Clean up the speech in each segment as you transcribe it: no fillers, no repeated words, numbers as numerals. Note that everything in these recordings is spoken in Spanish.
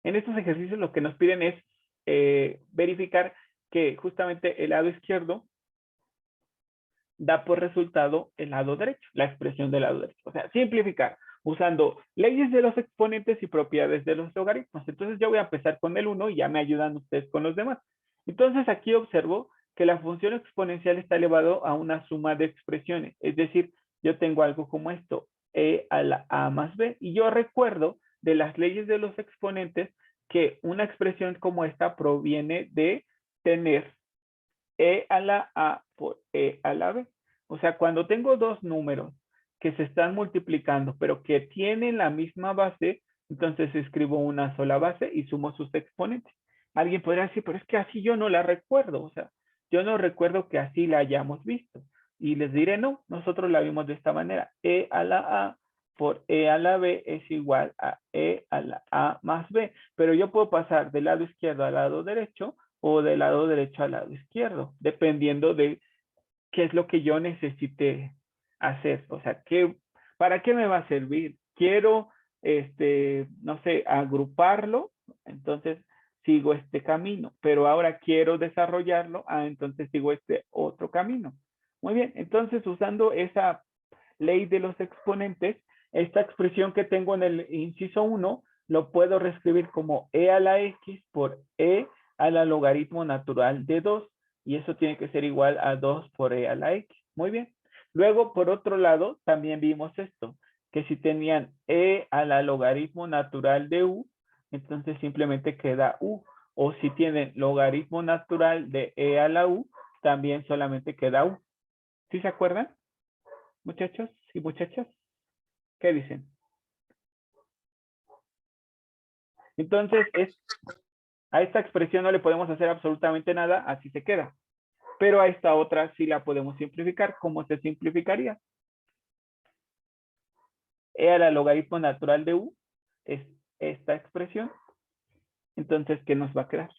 En estos ejercicios lo que nos piden es verificar que justamente el lado izquierdo da por resultado el lado derecho, la expresión del lado derecho. O sea, simplificar usando leyes de los exponentes y propiedades de los logaritmos. Entonces yo voy a empezar con el 1 y ya me ayudan ustedes con los demás. Entonces aquí observo que la función exponencial está elevado a una suma de expresiones. Es decir, yo tengo algo como esto, e a la a más b. Y yo recuerdo de las leyes de los exponentes que una expresión como esta proviene de tener e a la a por e a la b. O sea, cuando tengo dos números que se están multiplicando, pero que tienen la misma base, entonces escribo una sola base y sumo sus exponentes. Alguien podría decir, pero es que así yo no la recuerdo. O sea, yo no recuerdo que así la hayamos visto. Y les diré, no, nosotros la vimos de esta manera. E a la a por e a la b es igual a e a la a más b. Pero yo puedo pasar del lado izquierdo al lado derecho o del lado derecho al lado izquierdo, dependiendo de qué es lo que yo necesite hacer. O sea, ¿para qué me va a servir? Quiero, no sé, agruparlo, entonces sigo este camino, pero ahora quiero desarrollarlo, entonces sigo este otro camino. Muy bien, entonces usando esa ley de los exponentes, esta expresión que tengo en el inciso 1 lo puedo reescribir como e a la x por e a la logaritmo natural de 2 y eso tiene que ser igual a 2 por e a la x. Muy bien. Luego, por otro lado, también vimos esto, que si tenían e a la logaritmo natural de u, entonces simplemente queda u. O si tienen logaritmo natural de e a la u, también solamente queda u. ¿Sí se acuerdan, muchachos y muchachas? ¿Qué dicen? Entonces, a esta expresión no le podemos hacer absolutamente nada, así se queda. Pero a esta otra sí la podemos simplificar. ¿Cómo se simplificaría? E a la logaritmo natural de u es esta expresión. Entonces, ¿qué nos va a quedar?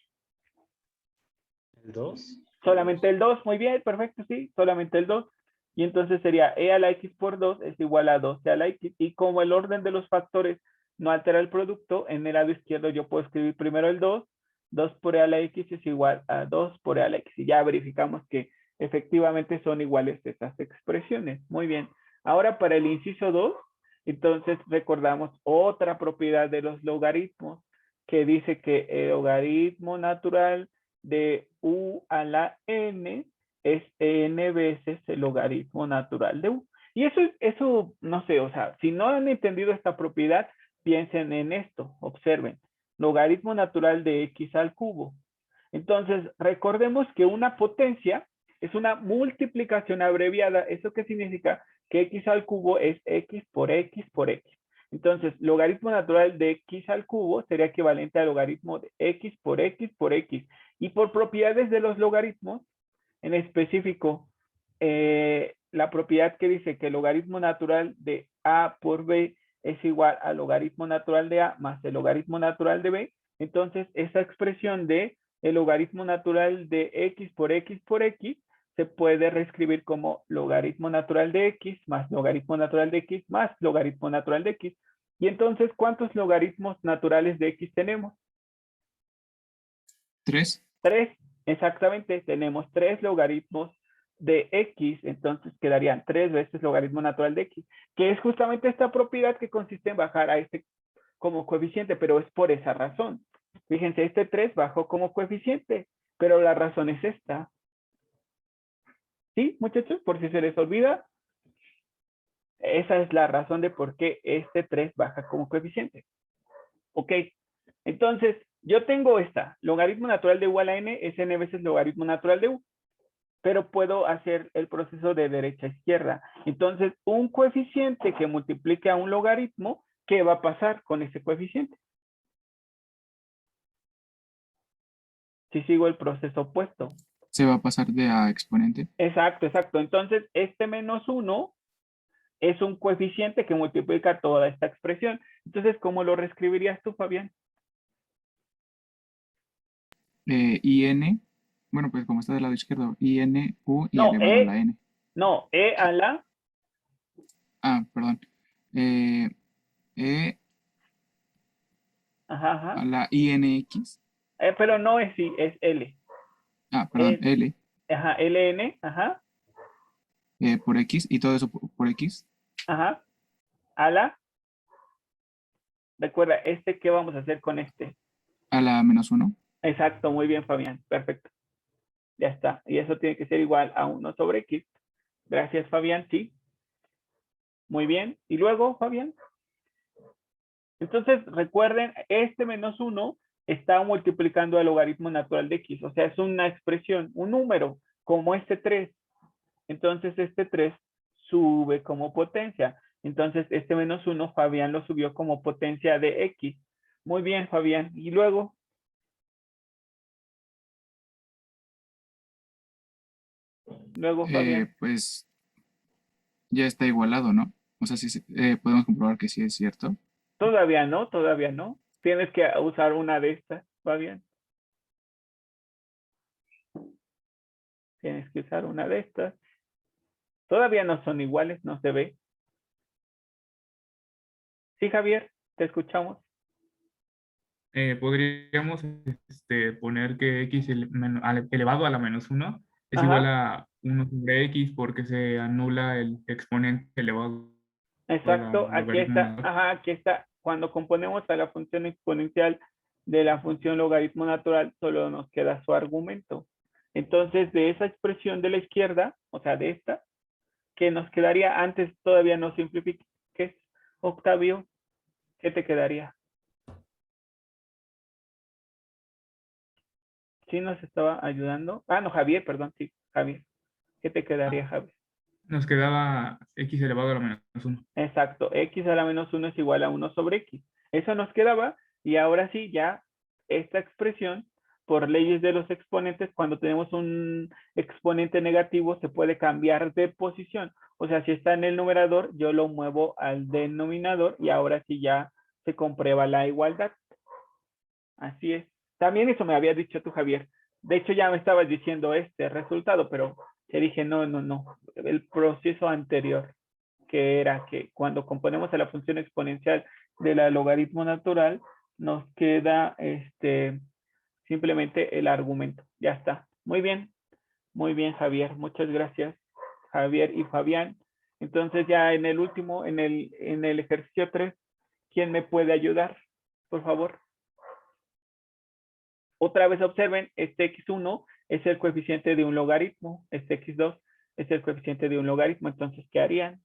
¿El 2? Solamente el 2, muy bien, perfecto, sí, solamente el 2. Y entonces sería e a la x por 2 es igual a 12 a la x. Y como el orden de los factores no altera el producto, en el lado izquierdo yo puedo escribir primero el 2, 2 por e a la x es igual a 2 por e a la x. Y ya verificamos que efectivamente son iguales estas expresiones. Muy bien. Ahora para el inciso 2, entonces recordamos otra propiedad de los logaritmos que dice que el logaritmo natural de u a la n es n veces el logaritmo natural de u. Y eso, no sé, o sea, si no han entendido esta propiedad, piensen en esto, observen. Logaritmo natural de x al cubo. Entonces, recordemos que una potencia es una multiplicación abreviada. ¿Eso qué significa? Que x al cubo es x por x por x. Entonces, logaritmo natural de x al cubo sería equivalente al logaritmo de x por x por x. Y por propiedades de los logaritmos, en específico, la propiedad que dice que el logaritmo natural de a por b es igual al logaritmo natural de a más el logaritmo natural de b, entonces esa expresión de el logaritmo natural de x por x por x se puede reescribir como logaritmo natural de x más logaritmo natural de x más logaritmo natural de x. Y entonces, ¿cuántos logaritmos naturales de x tenemos? 3. 3, exactamente, tenemos 3 logaritmos de x, entonces quedarían 3 veces logaritmo natural de x, que es justamente esta propiedad que consiste en bajar a este como coeficiente, pero es por esa razón. Fíjense, este 3 bajó como coeficiente, pero la razón es esta. ¿Sí, muchachos? Por si se les olvida, esa es la razón de por qué este 3 baja como coeficiente. Ok, entonces yo tengo esta, logaritmo natural de u a la n es n veces logaritmo natural de u, pero puedo hacer el proceso de derecha a izquierda. Entonces, un coeficiente que multiplique a un logaritmo, ¿qué va a pasar con ese coeficiente? Si sigo el proceso opuesto. Se va a pasar de a exponente. Exacto, exacto. Entonces, este menos 1 es un coeficiente que multiplica toda esta expresión. Entonces, ¿cómo lo reescribirías tú, Fabián? In, bueno, pues como está del lado izquierdo, in, u y No, elevado a la n. no, e a la, Ah, perdón. E Ajá, a ajá. la INX, Pero no es I, es L. perdón, Es, L, ajá, LN, ajá, por X, y todo eso por X, ajá, a la, recuerda, ¿qué vamos a hacer con este? a la -1. Exacto, muy bien, Fabián, perfecto, ya está. Y eso tiene que ser igual a 1/X. Gracias, Fabián, sí, muy bien. Y luego, Fabián, entonces recuerden, este -1 está multiplicando el logaritmo natural de X, o sea, es una expresión, un número, como este 3. Entonces este 3 sube como potencia. Entonces este -1 Fabián lo subió como potencia de X. Muy bien, Fabián. Y luego Fabián. Pues ya está igualado, ¿no? O sea, sí, podemos comprobar que sí es cierto. Todavía no, todavía no. Tienes que usar una de estas, Fabián. Tienes que usar una de estas. Todavía no son iguales, no se ve. Sí, Javier, te escuchamos. Podríamos poner que x elevado a la -1 es igual Ajá, a 1/x porque se anula el exponente elevado exacto. al Aquí logaritmo está. natural. Ajá, aquí está. Cuando componemos a la función exponencial de la función logaritmo natural, solo nos queda su argumento. Entonces, de esa expresión de la izquierda, o sea, de esta, que nos quedaría antes, todavía no simplifiques, Octavio, ¿qué te quedaría? ¿Sí nos estaba ayudando? No, Javier, perdón, sí, Javier. ¿Qué te quedaría, Javier? Nos quedaba x elevado a la -1. Exacto, x a la -1 es igual a 1/X. Eso nos quedaba y ahora sí, ya esta expresión, por leyes de los exponentes, cuando tenemos un exponente negativo, se puede cambiar de posición. O sea, si está en el numerador, yo lo muevo al denominador y ahora sí ya se comprueba la igualdad. Así es. También eso me había dicho tú, Javier. De hecho, ya me estabas diciendo este resultado, pero te dije, no, no, no. El proceso anterior, que era que cuando componemos a la función exponencial de la logaritmo natural, nos queda simplemente el argumento. Ya está. Muy bien, Javier. Muchas gracias, Javier y Fabián. Entonces ya en el último, en el ejercicio 3, ¿quién me puede ayudar? Por favor. Otra vez observen, este x1 es el coeficiente de un logaritmo, este x2 es el coeficiente de un logaritmo, entonces, ¿qué harían?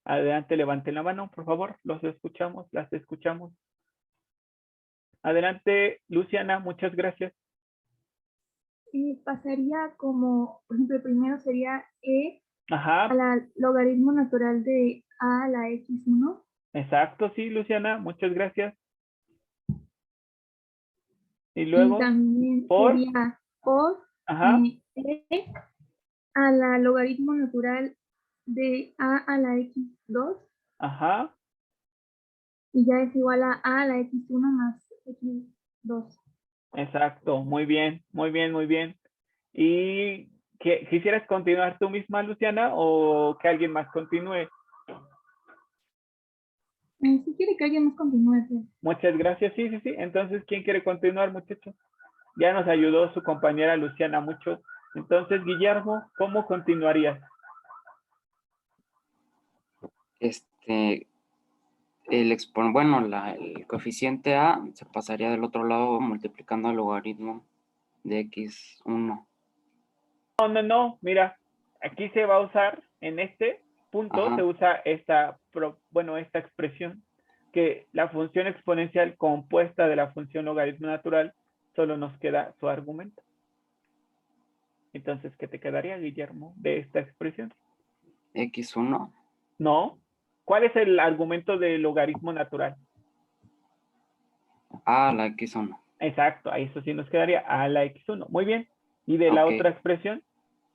Adelante, levanten la mano, por favor, los escuchamos, las escuchamos. Adelante, Luciana, muchas gracias. Pasaría como, por ejemplo, el primero sería a Ajá, la logaritmo natural de a la x1 exacto, sí, Luciana, muchas gracias. Y y luego, también por, sería por ajá, e a la logaritmo natural de a la x2 ajá, y ya es igual a la x1 más x2. exacto, muy bien, muy bien, muy bien. ¿Y quisieras continuar tú misma, Luciana, o que alguien más continúe? Si quiere que alguien más continúe, pues. Muchas gracias. Sí, sí, sí. Entonces, ¿quién quiere continuar, muchachos? Ya nos ayudó su compañera Luciana mucho. Entonces, Guillermo, ¿cómo continuarías? Este, el coeficiente a se pasaría del otro lado multiplicando el logaritmo de x1. No, no, no. Mira, aquí se va a usar, en este punto, se Ajá, usa esta expresión, que la función exponencial compuesta de la función logaritmo natural, solo nos queda su argumento. Entonces, ¿qué te quedaría, Guillermo, de esta expresión? x1 No. ¿Cuál es el argumento del logaritmo natural? a la x1. Exacto, ahí eso sí nos quedaría a la x1. Muy bien. ¿Y de la Ok, otra expresión?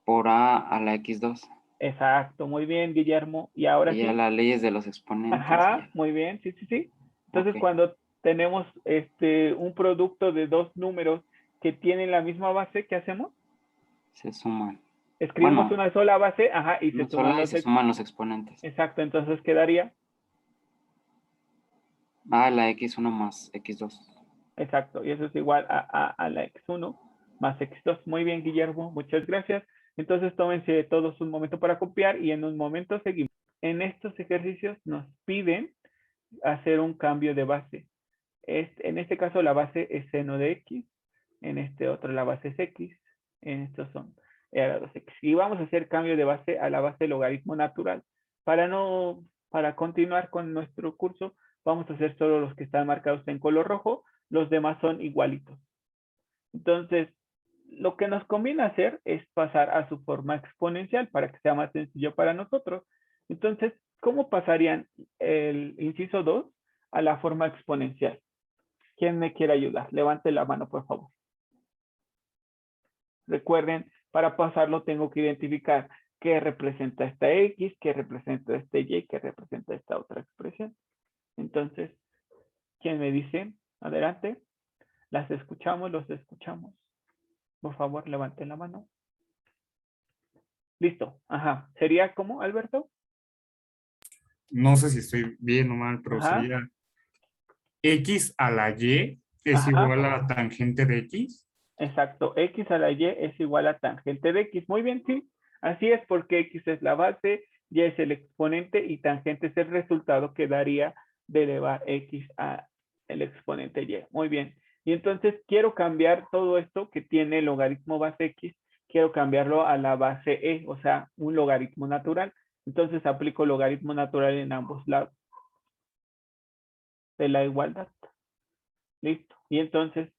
por a la x2. Exacto, muy bien, Guillermo. Y ahora Y ya sí. las leyes de los exponentes. Ajá, muy bien, sí, sí, sí. Ok, Entonces, cuando tenemos un producto de dos números que tienen la misma base, ¿qué hacemos? se suman. Escribimos Bueno, una sola base, ajá, y se una suman sola y los se suman los exponentes. Exacto, entonces quedaría A la x1 más x2. Exacto, y eso es igual a la x1 más x2. Muy bien, Guillermo, muchas gracias. Entonces tómense todos un momento para copiar y en un momento seguimos. En estos ejercicios nos piden hacer un cambio de base. En este caso la base es seno de x, en este otro la base es x, en estos son e a la 2x. Y vamos a hacer cambio de base a la base de logaritmo natural. Para continuar con nuestro curso, vamos a hacer solo los que están marcados en color rojo, los demás son igualitos. Entonces, lo que nos conviene hacer es pasar a su forma exponencial para que sea más sencillo para nosotros. Entonces, ¿cómo pasarían el inciso 2 a la forma exponencial? ¿Quién me quiere ayudar? Levante la mano, por favor. Recuerden, para pasarlo tengo que identificar qué representa esta X, qué representa este Y, qué representa esta otra expresión. Entonces, ¿quién me dice? Adelante. Las escuchamos, los escuchamos. Por favor, levanten la mano. Listo. Ajá. ¿Sería cómo, Alberto? No sé si estoy bien o mal, pero Ajá. sería x a la y es Ajá. igual a la tangente de x. Exacto. X a la Y es igual a tangente de X. Muy bien, sí. Así es porque X es la base, Y es el exponente y tangente es el resultado que daría de elevar X a el exponente Y. Muy bien. Y entonces quiero cambiar todo esto que tiene logaritmo base X, quiero cambiarlo a la base E, o sea, un logaritmo natural. Entonces aplico logaritmo natural en ambos lados de la igualdad. Listo. Y entonces,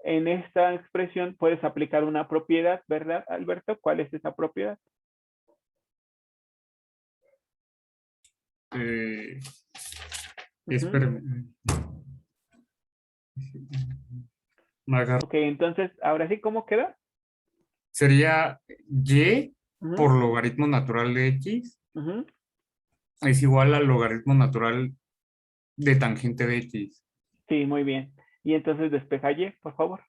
en esta expresión puedes aplicar una propiedad, ¿verdad, Alberto? ¿Cuál es esa propiedad? Espérame. Me agarro. Ok, entonces, ahora sí, ¿cómo queda? Sería y Ujú, por logaritmo natural de x ujú. es igual al logaritmo natural de tangente de x. Sí, muy bien. Y entonces despeja Y, por favor.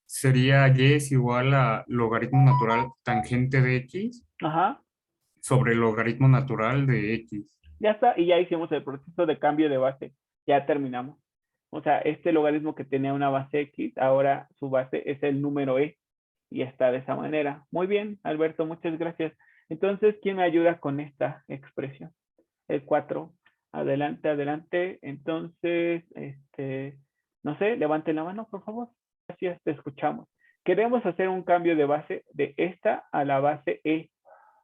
Sería y es igual a logaritmo natural tangente de x Ajá, sobre logaritmo natural de x. ya está. Y ya hicimos el proceso de cambio de base. Ya terminamos. O sea, este logaritmo que tenía una base X, ahora su base es el número E. Y está de esa manera. Muy bien, Alberto, muchas gracias. Entonces, ¿quién me ayuda con esta expresión? El 4. Adelante, adelante. Entonces, no sé, levanten la mano, por favor. Gracias, te escuchamos. Queremos hacer un cambio de base de esta a la base E.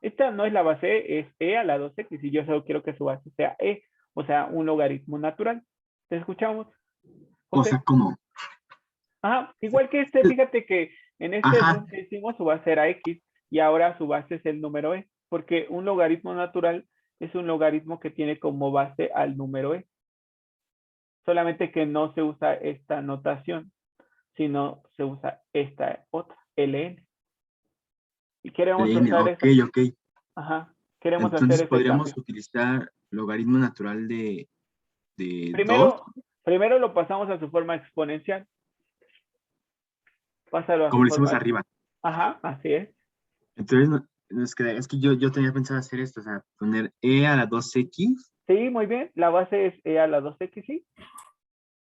Esta no es la base E, es E a la 2x y yo solo quiero que su base sea E, o sea, un logaritmo natural. ¿Te escuchamos? O José. sea, como, Ajá, igual que fíjate que en este ajá, 2 que hicimos su base era X y ahora su base es el número E, porque un logaritmo natural es un logaritmo que tiene como base al número E. Solamente que no se usa esta notación, sino se usa esta otra, ln. Y queremos LN, usar ok, esa, ok. ajá, queremos hacer Entonces ese cambio. podríamos utilizar logaritmo natural de 2, Primero lo pasamos a su forma exponencial. Pásalo a como su lo hicimos forma. arriba. Ajá, así es. Entonces, es que yo tenía pensado hacer esto, o sea, poner e a la 2x Sí, muy bien. La base es E a la 2x, sí.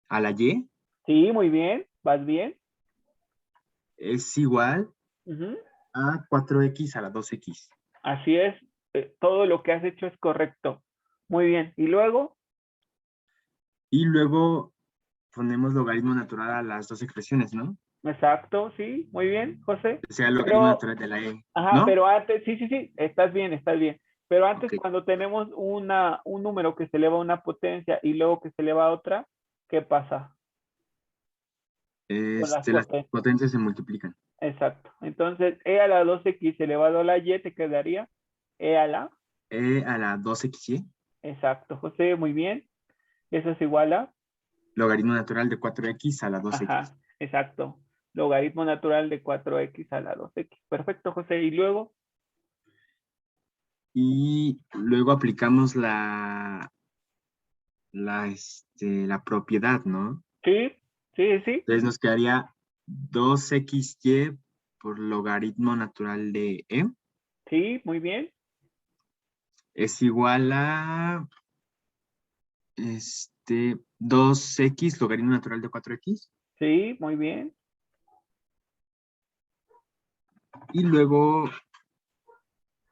a la y Sí, muy bien. Vas bien. es igual Ujú. a 4x a la 2x. Así es. Todo lo que has hecho es correcto. Muy bien. Y luego, Y luego ponemos logaritmo natural a las dos expresiones, ¿no? exacto, sí, muy bien, José. O sea, logaritmo Pero, natural de la e, ajá, ¿no? pero antes, sí, sí, sí, estás bien, estás bien. Pero antes, Ok. cuando tenemos un número que se eleva a una potencia y luego que se eleva a otra, ¿qué pasa con las Las potencias? potencias se multiplican. Exacto. Entonces, e a la 2x elevado a la y te quedaría e a la. E a la 2xy, Exacto, José, muy bien. Eso es igual a. logaritmo natural de 4x a la 2x. Ajá, exacto. Logaritmo natural de 4x a la 2x. Perfecto, José. Y luego, Y luego aplicamos la propiedad, ¿no? sí, sí, sí, Entonces nos quedaría 2xy por logaritmo natural de e sí, muy bien. es igual a 2x logaritmo natural de 4x. Sí, muy bien. Y luego,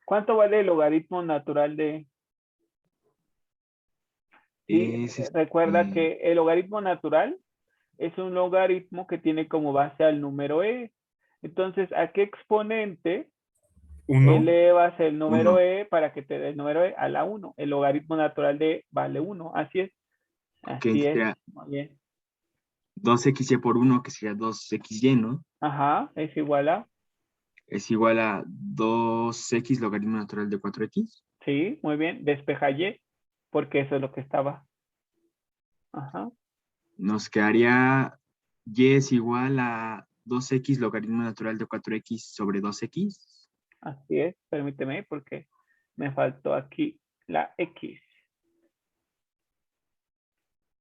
¿Cuánto vale el logaritmo natural de? Sí, es recuerda que el logaritmo natural es un logaritmo que tiene como base al número e. Entonces, ¿a qué exponente 1. elevas el número Uno. e para que te dé el número e a la 1? El logaritmo natural de vale 1. Así es. Ok, Así es. sería Muy bien. 2xy por 1, que sería 2xy, ¿no? Ajá, es igual a. Es igual a 2x logaritmo natural de 4x. Sí, muy bien. Despeja y, porque eso es lo que estaba. Ajá. Nos quedaría y es igual a 2x logaritmo natural de 4x sobre 2x. Así es. Permíteme porque me faltó aquí la x.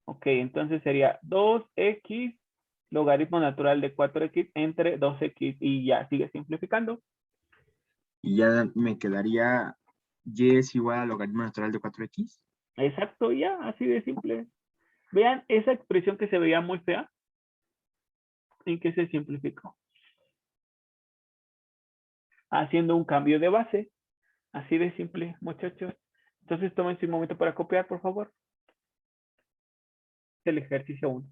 Ok, entonces sería 2x logaritmo natural de 4x entre 2x y ya sigue simplificando. Y ya me quedaría y es igual a logaritmo natural de 4x. Exacto, ya, así de simple. Vean esa expresión que se veía muy fea, en que se simplificó. Haciendo un cambio de base, así de simple, muchachos. Entonces tomen un momento para copiar, por favor. El ejercicio 1.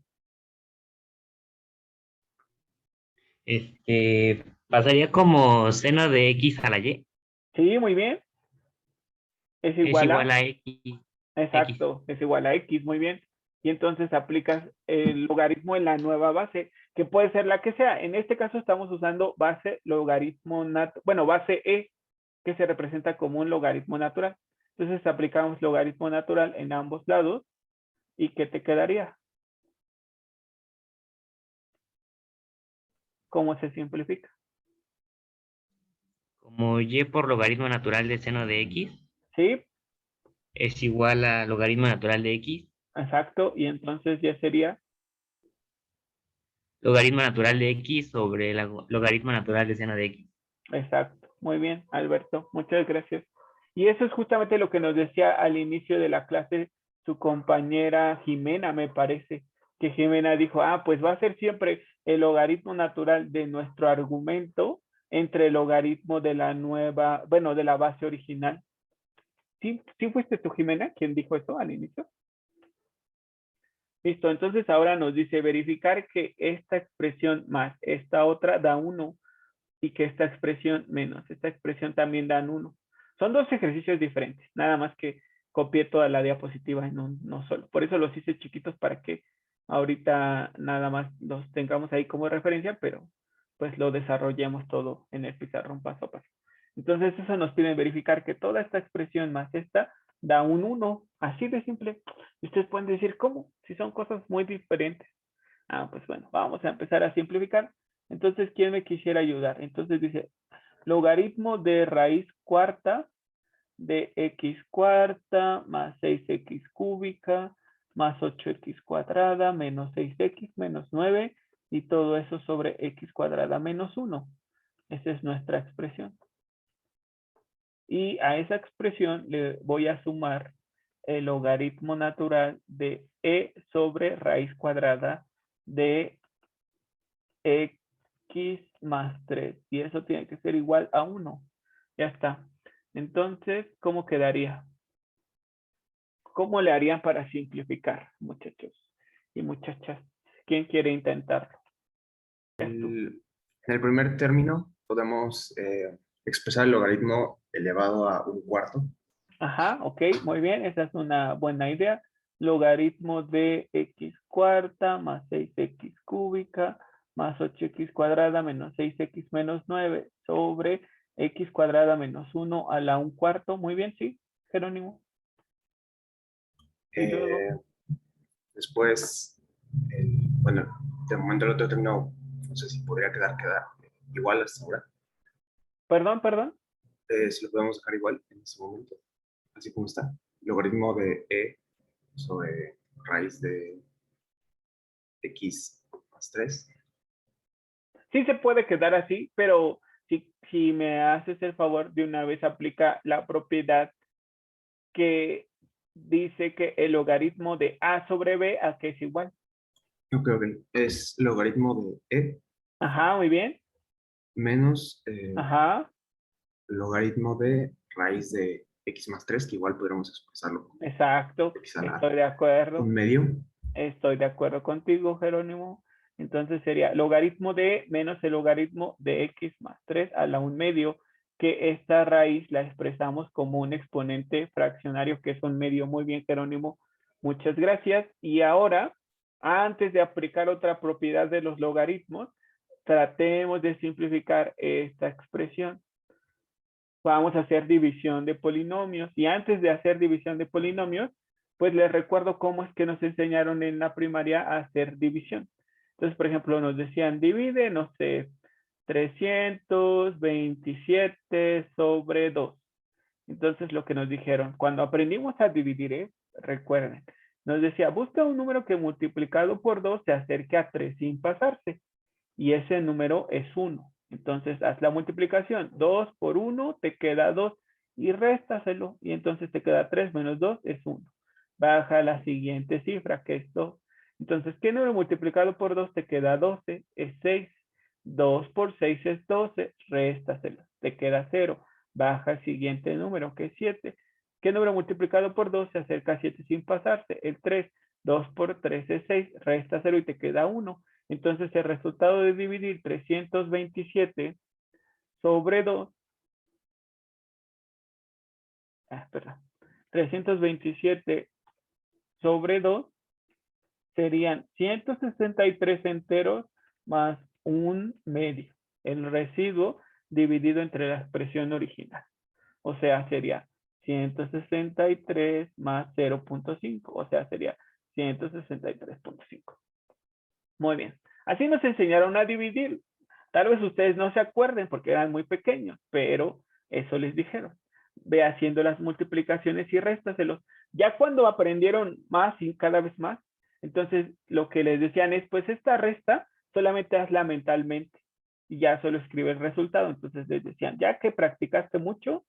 Pasaría como seno de x a la y. Sí, muy bien. Es Es igual igual a, a x. exacto, es igual a x, muy bien. Y entonces aplicas el logaritmo en la nueva base, que puede ser la que sea. En este caso estamos usando base logaritmo bueno, base e, que se representa como un logaritmo natural. Entonces aplicamos logaritmo natural en ambos lados. ¿Y qué te quedaría? ¿Cómo se simplifica? Como y por logaritmo natural de seno de x Sí, es igual a logaritmo natural de x. exacto. Y entonces ya sería, Logaritmo natural de x sobre el logaritmo natural de seno de x. exacto. Muy bien, Alberto. Muchas gracias. Y eso es justamente lo que nos decía al inicio de la clase su compañera Jimena, me parece, que Jimena dijo, pues va a ser siempre el logaritmo natural de nuestro argumento entre el logaritmo de la nueva, bueno, de la base original. ¿Sí, sí fuiste tú, Jimena, quien dijo eso al inicio? Listo, entonces ahora nos dice verificar que esta expresión más esta otra da 1 y que esta expresión menos esta expresión también dan 1. Son dos ejercicios diferentes, nada más que copié toda la diapositiva en no solo. Por eso los hice chiquitos para que ahorita nada más los tengamos ahí como referencia, pero pues lo desarrollemos todo en el pizarrón paso a paso. Entonces eso nos pide verificar que toda esta expresión más esta da un 1, así de simple. Y ustedes pueden decir, ¿cómo? Si son cosas muy diferentes. Pues bueno, vamos a empezar a simplificar. Entonces, ¿quién me quisiera ayudar? Entonces dice, logaritmo de raíz cuarta de x cuarta más 6x cúbica más 8x cuadrada menos 6x menos 9 y todo eso sobre x cuadrada menos 1. Esa es nuestra expresión. Y a esa expresión le voy a sumar el logaritmo natural de e sobre raíz cuadrada de x más 3. Y eso tiene que ser igual a 1. Ya está. Entonces, ¿cómo quedaría? ¿Cómo le harían para simplificar, muchachos y muchachas? ¿Quién quiere intentarlo? En el primer término podemos expresar el logaritmo elevado a un cuarto. Ajá, ok, muy bien. Esa es una buena idea. Logaritmo de x cuarta más 6x cúbica más 8x cuadrada menos 6x menos 9 sobre x cuadrada menos 1 a la 1/4. Muy bien, sí, Jerónimo. Y luego, Después, bueno, de momento el otro término, no sé si podría quedar igual hasta ahora. perdón. Si lo podemos dejar igual en este momento, así como está. Logaritmo de e sobre raíz de x más 3. Sí se puede quedar así, pero si me haces el favor, de una vez aplica la propiedad que dice que el logaritmo de a sobre b a que es igual. Ok, ok. Es logaritmo de e Ajá, muy bien. menos Ajá, logaritmo de raíz de x más 3, que igual podríamos expresarlo como exacto. x a la Estoy de acuerdo. 1/2. Estoy de acuerdo contigo, Jerónimo. Entonces sería logaritmo de menos el logaritmo de x más 3 a la 1/2, que esta raíz la expresamos como un exponente fraccionario que es 1/2. Muy bien, Jerónimo. Muchas gracias. Y ahora, antes de aplicar otra propiedad de los logaritmos, tratemos de simplificar esta expresión. Vamos a hacer división de polinomios. Y antes de hacer división de polinomios, pues les recuerdo cómo es que nos enseñaron en la primaria a hacer división. Entonces, por ejemplo, nos decían divide, no sé, 327 sobre 2. Entonces, lo que nos dijeron, cuando aprendimos a dividir, recuerden, nos decía, busca un número que multiplicado por 2 se acerque a 3 sin pasarse. Y ese número es 1. Entonces, haz la multiplicación. 2 por 1 te queda 2 y réstaselo. Y entonces te queda 3 menos 2 es 1. Baja la siguiente cifra, que es 2. Entonces, ¿qué número multiplicado por 2 te queda 12? Es 6. 2 por 6 es 12. Réstaselo. Te queda 0. Baja el siguiente número, que es 7. ¿Qué número multiplicado por 2 se acerca a 7 sin pasarse? El 3. 2 por 3 es 6. Réstaselo y te queda 1. Entonces, el resultado de dividir 327 sobre 2, perdón, 327 sobre 2 serían 163 enteros más 1/2. El residuo dividido entre la expresión original. O sea, sería 163 más 0.5. O sea, sería 163.5. Muy bien. Así nos enseñaron a dividir. Tal vez ustedes no se acuerden porque eran muy pequeños, pero eso les dijeron. Ve haciendo las multiplicaciones y réstaselos. Ya cuando aprendieron más y cada vez más, entonces lo que les decían es, pues esta resta solamente hazla mentalmente y ya solo escribe el resultado. Entonces les decían, ya que practicaste mucho,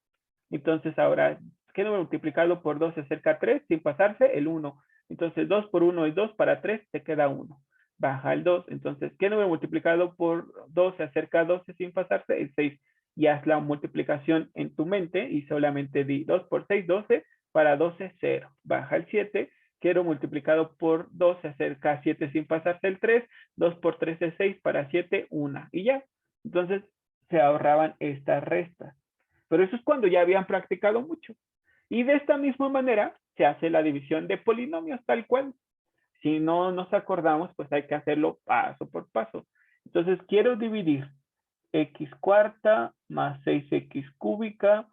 entonces ahora, ¿qué número multiplicado por 2 se acerca a 3 sin pasarse? El 1. Entonces 2 por 1 es 2, para 3 te queda 1. Baja el 2. Entonces, ¿qué número multiplicado por 2 se acerca a 12 sin pasarse? El 6. Y haz la multiplicación en tu mente y solamente di 2 por 6, 12. Para 12, 0. Baja el 7. ¿Qué número multiplicado por 2 se acerca a 7 sin pasarse? El 3. 2 por 3 es 6. Para 7, 1. Y ya. Entonces, se ahorraban estas restas. Pero eso es cuando ya habían practicado mucho. Y de esta misma manera se hace la división de polinomios tal cual. Si no nos acordamos, pues hay que hacerlo paso por paso. Entonces, quiero dividir x cuarta más 6x cúbica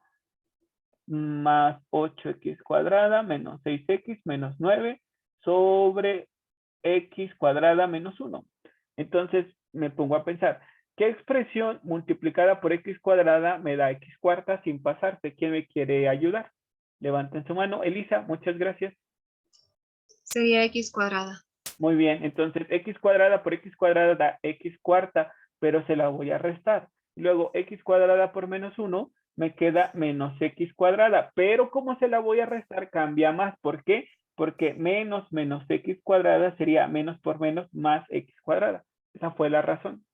más 8x cuadrada menos 6x menos 9 sobre x cuadrada menos 1. Entonces, me pongo a pensar, ¿qué expresión multiplicada por x cuadrada me da x cuarta sin pasarse? ¿Quién me quiere ayudar? Levanten su mano. Elisa, muchas gracias. Sería x cuadrada. Muy bien, entonces x cuadrada por x cuadrada da x cuarta, pero se la voy a restar. Luego x cuadrada por menos 1 me queda menos x cuadrada, pero como se la voy a restar cambia más. ¿Por qué? Porque menos x cuadrada sería menos por menos más x cuadrada. Esa fue la razón.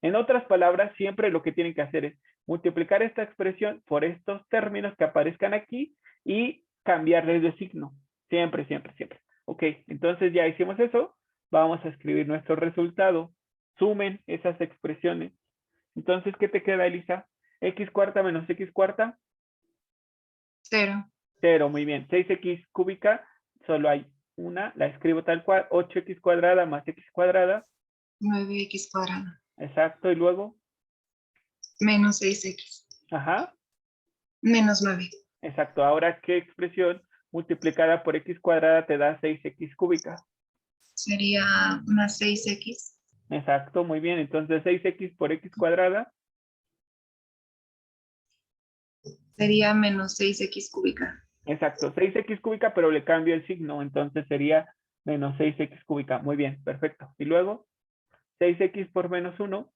En otras palabras, siempre lo que tienen que hacer es multiplicar esta expresión por estos términos que aparezcan aquí y cambiarles de signo. Siempre, siempre, siempre. Ok, entonces ya hicimos eso. Vamos a escribir nuestro resultado. Sumen esas expresiones. Entonces, ¿qué te queda, Elisa? X cuarta menos X cuarta. 0. 0, muy bien. 6X cúbica, solo hay una. La escribo tal cual. 8X cuadrada más X cuadrada. 9x cuadrada. Exacto, y luego. Menos 6x. Ajá. Menos 9. Exacto. Ahora, ¿qué expresión multiplicada por x cuadrada te da 6x cúbica? Sería más 6x. Exacto, muy bien. Entonces, 6x por x cuadrada. Sería menos 6x cúbica. Exacto, 6x cúbica, pero le cambio el signo. Entonces, sería menos 6x cúbica. Muy bien, perfecto. Y luego, 6x por menos 1.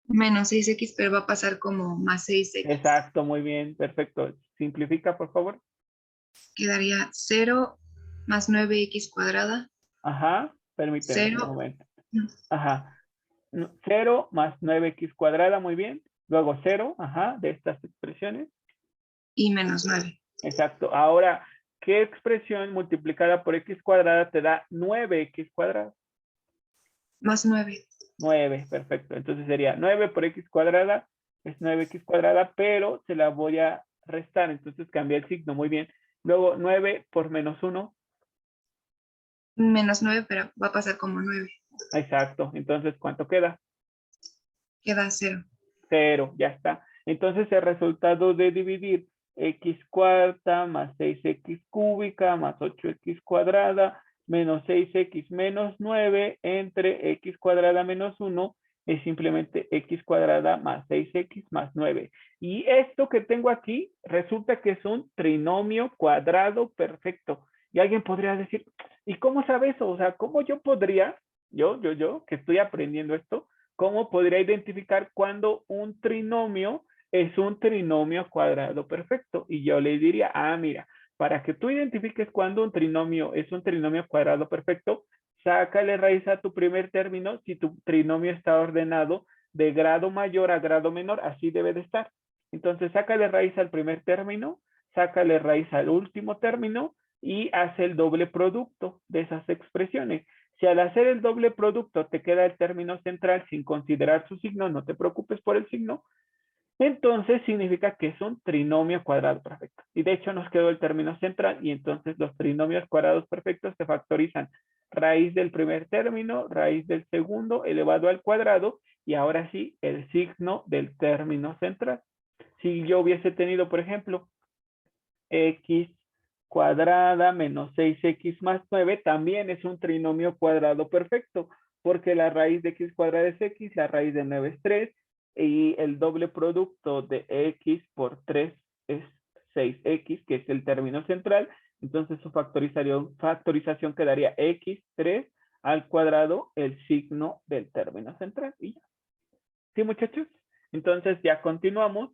Menos 6x, pero va a pasar como más 6x. Exacto, muy bien, perfecto. Simplifica, por favor. Quedaría 0 más 9x cuadrada. Ajá. Permíteme un Cero. momento. No. Ajá. 0 más 9x cuadrada, muy bien. Luego 0, ajá, de estas expresiones. Y menos 9. Exacto. Ahora, ¿qué expresión multiplicada por x cuadrada te da 9x cuadrada? Más 9. 9, perfecto. Entonces sería 9 por x cuadrada es 9x cuadrada, pero se la voy a restar. Entonces cambia el signo, muy bien. Luego 9 por menos 1. Menos 9, pero va a pasar como 9. Exacto. Entonces, ¿cuánto queda? Queda 0. 0, ya está. Entonces el resultado de dividir x cuarta más 6x cúbica más 8x cuadrada menos 6x menos 9 entre x cuadrada menos 1 es simplemente x cuadrada más 6x más 9. Y esto que tengo aquí resulta que es un trinomio cuadrado perfecto. Y alguien podría decir, ¿y cómo sabe eso? O sea, ¿cómo yo podría, yo, que estoy aprendiendo esto, cómo podría identificar cuando un trinomio es un trinomio cuadrado perfecto? Y yo le diría, mira, para que tú identifiques cuando un trinomio es un trinomio cuadrado perfecto, sácale raíz a tu primer término si tu trinomio está ordenado de grado mayor a grado menor, así debe de estar. Entonces, sácale raíz al primer término, sácale raíz al último término y haz el doble producto de esas expresiones. Si al hacer el doble producto te queda el término central sin considerar su signo, no te preocupes por el signo, entonces significa que es un trinomio cuadrado perfecto. Y de hecho nos quedó el término central y entonces los trinomios cuadrados perfectos se factorizan raíz del primer término, raíz del segundo elevado al cuadrado y ahora sí el signo del término central. Si yo hubiese tenido, por ejemplo, x cuadrada menos 6x más 9 también es un trinomio cuadrado perfecto, porque la raíz de x cuadrada es x, la raíz de 9 es 3, y el doble producto de x por 3 es 6x, que es el término central. Entonces su factorización quedaría x3 al cuadrado, el signo del término central. Y ya. ¿Sí, muchachos? Entonces ya continuamos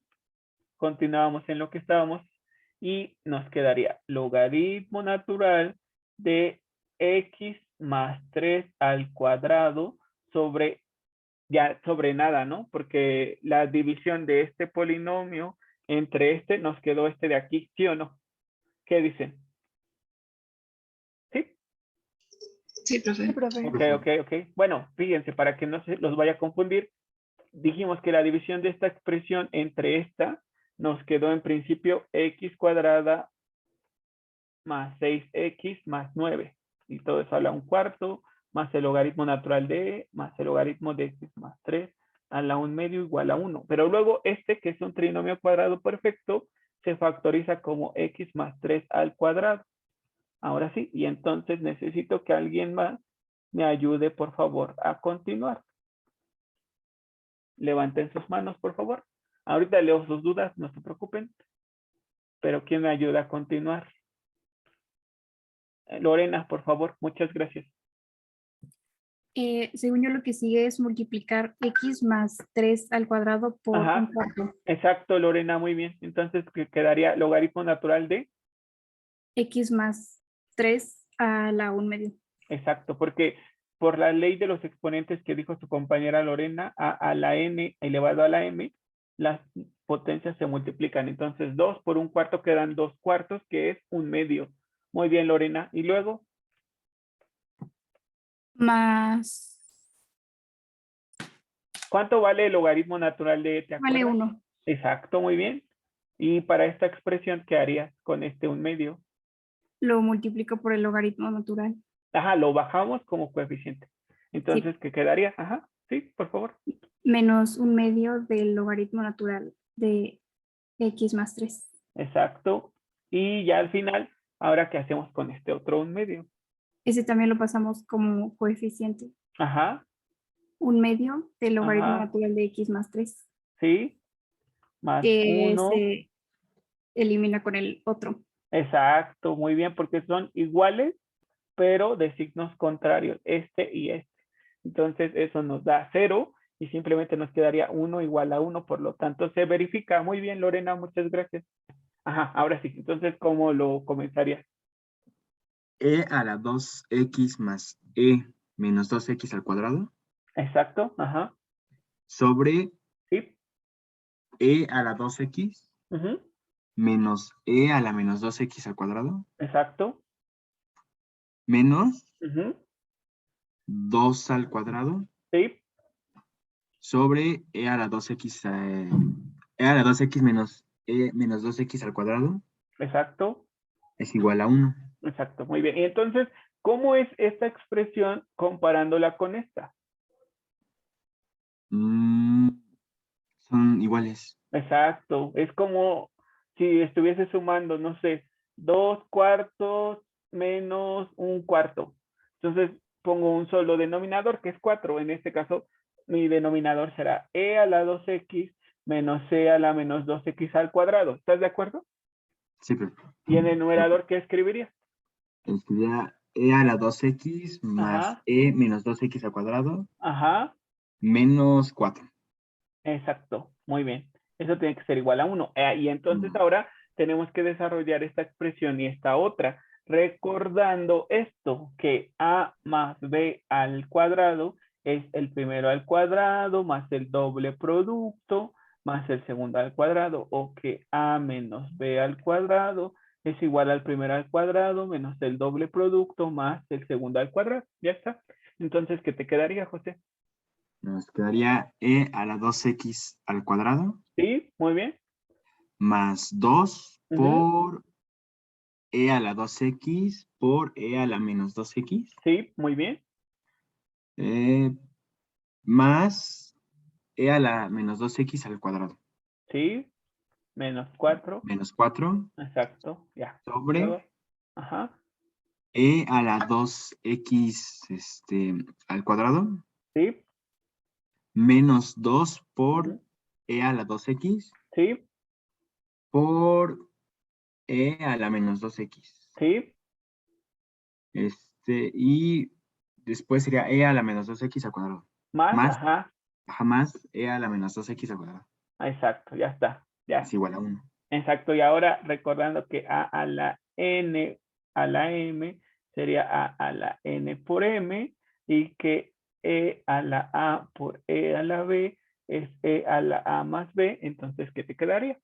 en lo que estábamos y nos quedaría logaritmo natural de x más 3 al cuadrado sobre, ya sobre nada, ¿no? Porque la división de este polinomio entre este nos quedó este de aquí, ¿sí o no? ¿Qué dicen? ¿Sí? Sí, profe. Ok. Bueno, fíjense, para que no se los vaya a confundir, dijimos que la división de esta expresión entre esta nos quedó en principio x cuadrada más 6x más 9. Y todo eso a la 1/4 más el logaritmo natural de e más el logaritmo de x más 3 a la 1/2 igual a 1. Pero luego este, que es un trinomio cuadrado perfecto, se factoriza como x más 3 al cuadrado. Ahora sí, y entonces necesito que alguien más me ayude, por favor, a continuar. Levanten sus manos, por favor. Ahorita leo sus dudas, no se preocupen. Pero ¿quién me ayuda a continuar? Lorena, por favor, muchas gracias. Según yo, lo que sigue es multiplicar x más 3 al cuadrado por Ajá. 1/4. Exacto, Lorena, muy bien. Entonces quedaría logaritmo natural de... X más 3 a la 1/2. Exacto, porque por la ley de los exponentes que dijo su compañera Lorena, a la n elevado a la m, las potencias se multiplican. Entonces 2 por 1/4 quedan 2/4, que es 1/2. Muy bien, Lorena. ¿Y luego? Más... ¿Cuánto vale el logaritmo natural de te acuerdas? Vale 1. Exacto, muy bien. Y para esta expresión, ¿qué harías con este 1/2? Lo multiplico por el logaritmo natural. Ajá, lo bajamos como coeficiente. Entonces, ¿qué quedaría? Ajá, sí, por favor. Menos 1/2 del logaritmo natural de x más 3. Exacto. Y ya al final, ahora, ¿qué hacemos con este otro 1/2? Ese también lo pasamos como coeficiente. Ajá. 1/2 del logaritmo Ajá. natural de x más 3. Sí. Más Que 1. se elimina con el otro. Exacto, muy bien, porque son iguales, pero de signos contrarios, este y este. Entonces, eso nos da 0 y simplemente nos quedaría 1 igual a 1, por lo tanto, se verifica. Muy bien, Lorena, muchas gracias. Ajá, ahora sí. Entonces, ¿cómo lo comenzarías? E a la 2x más e menos 2x al cuadrado Exacto, ajá, sobre sí, e a la 2x ujú, menos e a la menos 2x al cuadrado exacto, menos ujú, 2 al cuadrado sí, sobre e a la 2x, e a la 2x menos e menos 2x al cuadrado exacto, es igual a 1. exacto, muy bien. Y entonces, ¿cómo es esta expresión comparándola con esta? Son iguales. Exacto, es como si estuviese sumando, no sé, 2 cuartos menos 1 cuarto. Entonces pongo un solo denominador que es 4. En este caso, mi denominador será e a la 2x menos c a la menos 2x al cuadrado. ¿Estás de acuerdo? Sí, pero Y en el numerador, ¿qué escribiría? escribía e a la 2x más Ajá, e menos 2x al cuadrado ajá, menos 4. exacto, muy bien. Eso tiene que ser igual a 1. Y entonces ahora tenemos que desarrollar esta expresión y esta otra, recordando esto, que a más b al cuadrado es el primero al cuadrado más el doble producto más el segundo al cuadrado, o que a menos b al cuadrado es igual al primero al cuadrado menos el doble producto más el segundo al cuadrado. Ya está. Entonces, ¿qué te quedaría, José? Nos quedaría e a la 2x al cuadrado Sí, muy bien. más 2 Ujú, por e a la 2x por e a la menos 2x sí, muy bien. más e a la menos 2x al cuadrado Sí, menos 4. menos 4 Exacto, ya. sobre Luego, ajá, e a la 2x al cuadrado sí, menos 2 por ujú, e a la 2x sí, por e a la menos 2x. sí, Y después sería e a la menos 2x al cuadrado. más, Más, ajá, jamás e a la menos 2x al cuadrado. exacto, ya está, ya. Es igual a 1. Exacto, y ahora recordando que a la n a la m sería a la n por m, y que e a la a por e a la b es e a la a más b, entonces, ¿qué te quedaría?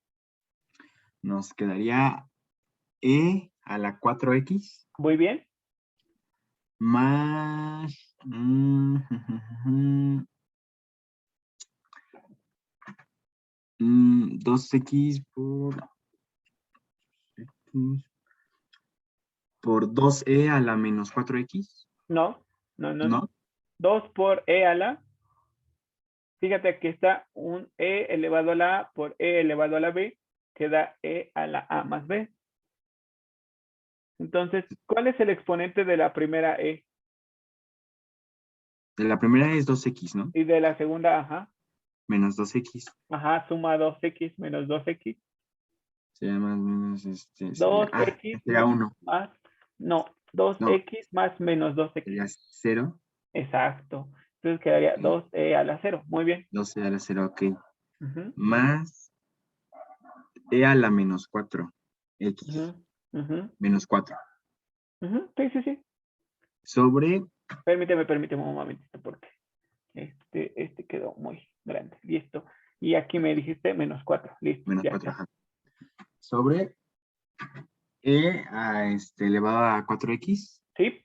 Nos quedaría e a la 4x Muy bien, más 2x por 2e a la menos 4x, no, no, no, no. ¿no? 2 por e a la, fíjate que está un e elevado a la a por e elevado a la b, queda e a la a más b. Entonces, ¿cuál es el exponente de la primera e? De la primera es 2x, ¿no? Y de la segunda, ajá, Menos 2x. ajá, suma 2x menos 2x. Sería más o menos, sería, 2x sería 1. más, no, No, 2x más menos 2x. sería 0. Exacto. Entonces quedaría 2e a la 0. Muy bien. 12 a la 0, ok. Ujú, Más e a la menos 4x. ujú, ujú, Menos 4. ujú. Sí, sí, sí. Sobre Permíteme un momentito porque este quedó muy grande. Listo. Y aquí me dijiste menos 4. Listo, menos ya 4. está. Ajá. Sobre e a elevado a 4x. ¿Sí?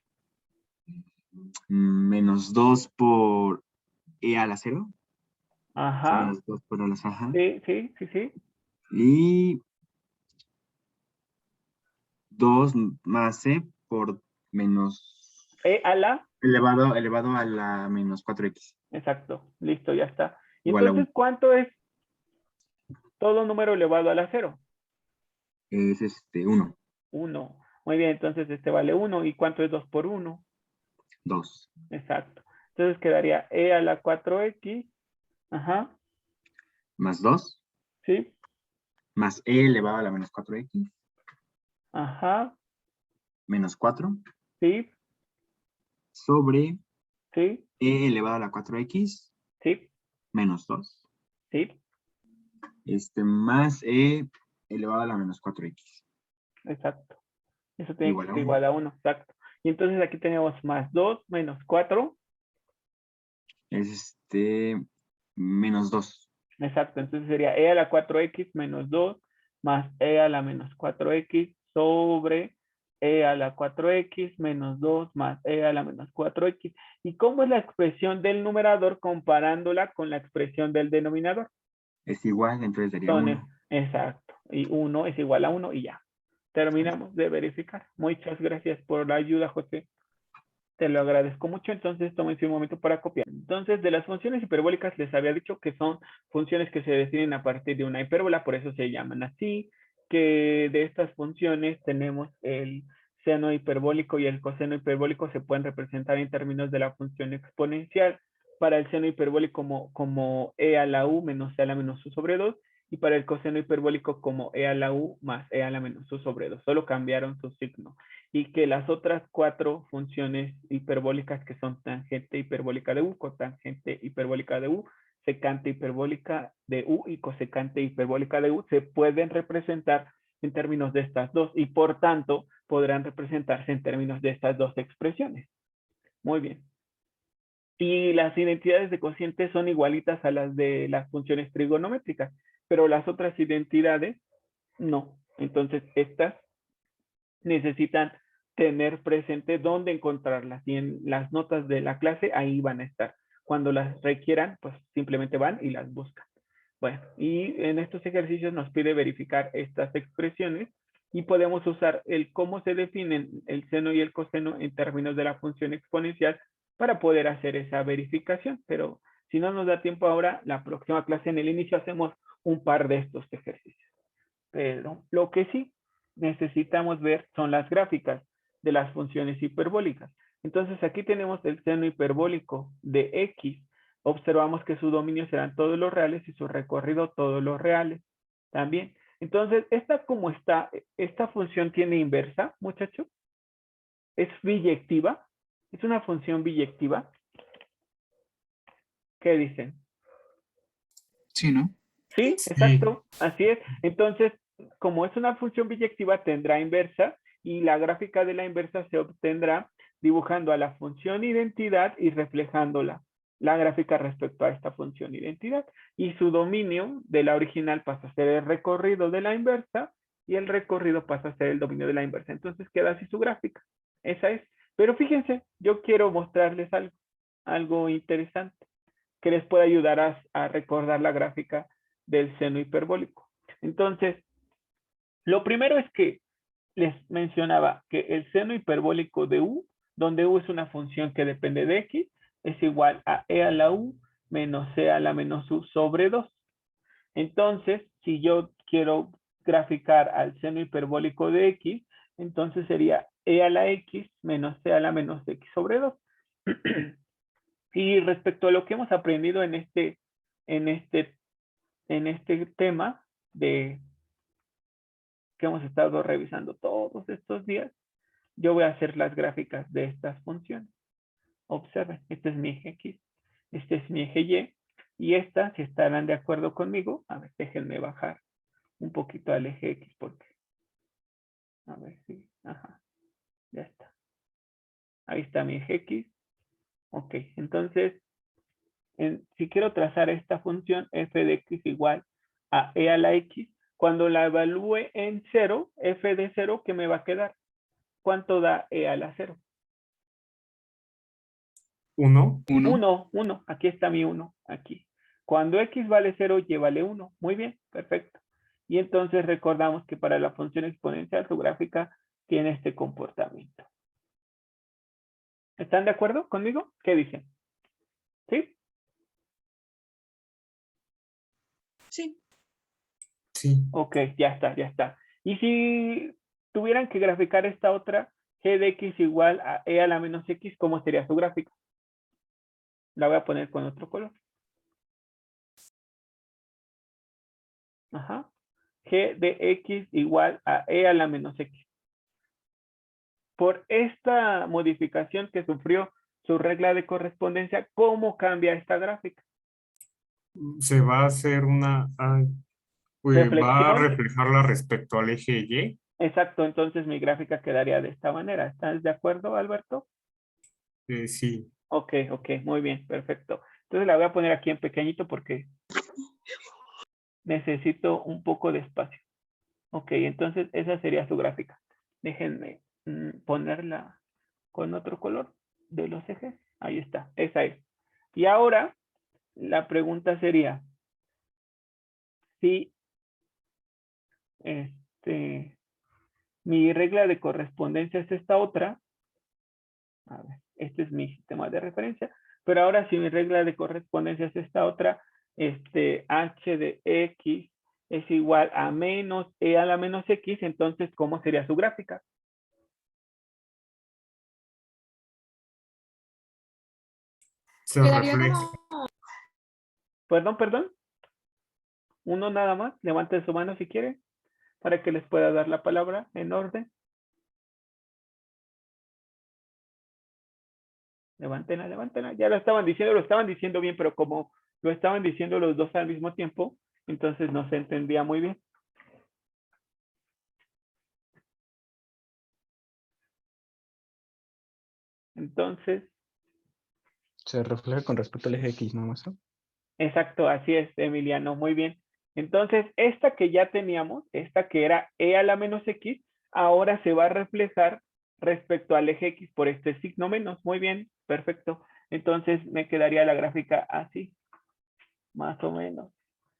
Menos 2 por e a la 0. Son Ajá. las dos por las ajá. Sí, sí, sí, sí. Y 2 más c por menos E a la. elevado a la menos 4x. Exacto. Listo, ya está. Y Igual a 1. entonces, ¿cuánto es todo número elevado a la 0? Es 1. 1. Muy bien, entonces este vale 1. ¿Y cuánto es 2 por 1? 2. Exacto. Entonces quedaría e a la 4x. Ajá. Más 2. Sí. Más e elevado a la menos 4x. Ajá. Menos 4. Sí. Sobre Sí. e elevado a la 4x. Sí. Menos 2. Sí. Más e elevado a la menos 4x. Exacto. Eso tiene que Igual a ser 1. igual a 1. Exacto. Y entonces aquí tenemos más 2 menos 4. es menos 2. Exacto, entonces sería e a la 4x menos 2 más e a la menos 4x sobre e a la 4x menos 2 más e a la menos 4x. ¿Y cómo es la expresión del numerador comparándola con la expresión del denominador? Es igual, entonces sería Son 1. exacto, y 1 es igual a 1 y ya. Terminamos de verificar. Muchas gracias por la ayuda, José. Te lo agradezco mucho. Entonces, tómense un momento para copiar. Entonces, de las funciones hiperbólicas les había dicho que son funciones que se definen a partir de una hipérbola, por eso se llaman así, que de estas funciones tenemos el seno hiperbólico y el coseno hiperbólico se pueden representar en términos de la función exponencial. Para el seno hiperbólico como e a la u menos e a la menos u sobre 2 y para el coseno hiperbólico como e a la u más e a la menos u sobre 2. Solo cambiaron su signo. Y que las otras 4 funciones hiperbólicas que son tangente hiperbólica de u, cotangente hiperbólica de u, secante hiperbólica de u y cosecante hiperbólica de u se pueden representar en términos de estas dos y por tanto podrán representarse en términos de estas dos expresiones. Muy bien. Y las identidades de cocientes son igualitas a las de las funciones trigonométricas, pero las otras identidades no. Entonces, estas necesitan tener presente dónde encontrarlas y en las notas de la clase ahí van a estar. Cuando las requieran, pues simplemente van y las buscan. Bueno, y en estos ejercicios nos pide verificar estas expresiones y podemos usar el cómo se definen el seno y el coseno en términos de la función exponencial para poder hacer esa verificación. Pero si no nos da tiempo ahora, la próxima clase en el inicio hacemos un par de estos ejercicios. Pero lo que sí necesitamos ver son las gráficas de las funciones hiperbólicas. Entonces aquí tenemos el seno hiperbólico de x. Observamos que su dominio serán todos los reales y su recorrido todos los reales también. Entonces, esta función tiene inversa, muchachos. Es biyectiva. Es una función biyectiva. ¿Qué dicen? Sí, ¿no? Sí, exacto. Así es. Entonces, como es una función biyectiva, tendrá inversa y la gráfica de la inversa se obtendrá dibujando a la función identidad y reflejándola, la gráfica respecto a esta función identidad. Y su dominio de la original pasa a ser el recorrido de la inversa y el recorrido pasa a ser el dominio de la inversa. Entonces queda así su gráfica. Esa es. Pero fíjense, yo quiero mostrarles algo interesante que les puede ayudar a recordar la gráfica del seno hiperbólico. Entonces, lo primero es que les mencionaba que el seno hiperbólico de u, donde u es una función que depende de x, es igual a e a la u menos e a la menos u sobre 2. Entonces, si yo quiero graficar al seno hiperbólico de x, entonces sería e a la x menos e a la menos x sobre 2. Y respecto a lo que hemos aprendido en este tema que hemos estado revisando todos estos días, yo voy a hacer las gráficas de estas funciones. Observen, este es mi eje X, este es mi eje Y, y estas, si estarán de acuerdo conmigo, a ver, déjenme bajar un poquito al eje X, porque, a ver si, ajá, ya está. Ahí está mi eje X. Ok, entonces, si quiero trazar esta función f de x igual a e a la x, cuando la evalúe en 0, f de 0, ¿qué me va a quedar? ¿Cuánto da e a la 0? 1. 1. Aquí está mi 1, aquí. Cuando x vale 0, y vale 1. Muy bien, perfecto. Y entonces recordamos que para la función exponencial su gráfica tiene este comportamiento. ¿Están de acuerdo conmigo? ¿Qué dicen? ¿Sí? Sí. Sí. Ok, ya está. Y si tuvieran que graficar esta otra, g de x igual a e a la menos x, ¿cómo sería su gráfica? La voy a poner con otro color. Ajá. G de x igual a e a la menos x. Por esta modificación que sufrió su regla de correspondencia, ¿cómo cambia esta gráfica? Se va a hacer pues va a Reflexión. reflejarla respecto al eje Y. Exacto, entonces mi gráfica quedaría de esta manera. ¿Estás de acuerdo, Alberto? Sí. Ok, muy bien, perfecto. Entonces la voy a poner aquí en pequeñito porque necesito un poco de espacio. Ok, entonces esa sería su gráfica. Déjenme ponerla con otro color de los ejes. Ahí está, esa es. Y ahora la pregunta sería, si mi regla de correspondencia es esta otra, a ver, este es mi sistema de referencia, pero ahora si mi regla de correspondencia es esta otra, h de x es igual a menos e a la menos x, entonces, ¿cómo sería su gráfica? Se Quedaría refleja. Perdón. Uno nada más, levante su mano si quiere, para que les pueda dar la palabra en orden. Levántela. Ya lo estaban diciendo bien, pero como lo estaban diciendo los dos al mismo tiempo, entonces no se entendía muy bien. Entonces, Se refleja con respecto al eje X, ¿no, maestro? exacto, así es, Emiliano, muy bien. Entonces, esta que ya teníamos, esta que era e a la menos x, ahora se va a reflejar respecto al eje x por este signo menos. Muy bien, perfecto. Entonces, me quedaría la gráfica así, más o menos.